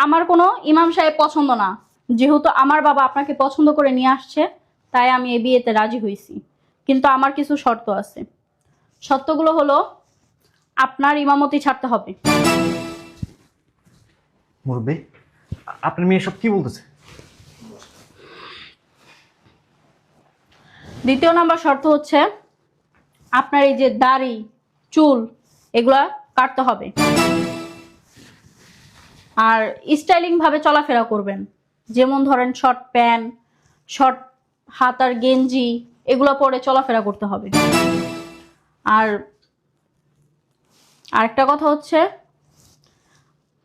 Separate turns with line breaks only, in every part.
আমার কোনো ইমাম সাহেব পছন্দ না। যেহেতু আমার বাবা আপনাকে পছন্দ করে নিয়ে আসছে, তাই আমি এই বিয়েতে রাজি হয়েছি। কিন্তু আমার কিছু শর্ত আছে। শর্তগুলো হলো, আপনার ইমামতি ছাড়তে হবে।
মুরব্বী, আপনার মেয়ে সব কি বলতেছে?
দ্বিতীয় নাম্বার শর্ত হচ্ছে, আপনার এই যে দাড়ি চুল এগুলা কাটতে হবে, আর স্টাইলিং ভাবে চলাফেরা করবেন। যেমন ধরেন শর্ট প্যান্ট, শর্ট হাতার গেঞ্জি এগুলো পরে চলাফেরা করতে হবে। আর আরেকটা কথা হচ্ছে,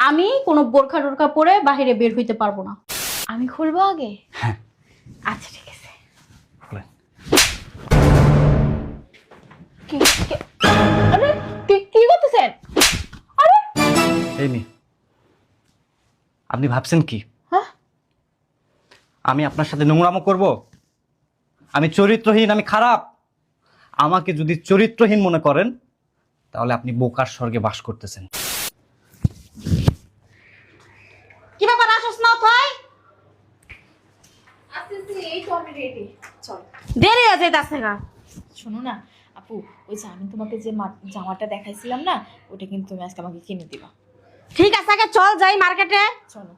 আমি কোনো বোরখা টোরখা পরে বাইরে বের হইতে পারবো না।
আমি খুলবো আগে?
হ্যাঁ।
আচ্ছা ঠিক আছে।
বলেন।
আরে কি করতেছেন? আরে
এই নি, আপনি ভাবছেন কি
হ্যাঁ
আমি আপনার সাথে নোংরামো করব? আমি চরিত্রহীন, আমি খারাপ? আমাকে যদি চরিত্রহীন মনে করেন তাহলে আপনি বোকার স্বর্গে বাস করতেছেন।
কি ব্যাপার, আসছ না তুই?
এই তো আমি রেডি। চল।
দেরি হয়ে যাইতাছে গা।
শোনো না আপু, ওই যে আমি তোমাকে যে জামাটা দেখাইছিলাম না, ওটা কিন্তু তুমি আজকে আমাকে কিনে দিবা।
ঠিক আছে, আগে চল যাই মার্কেটে।
চলো।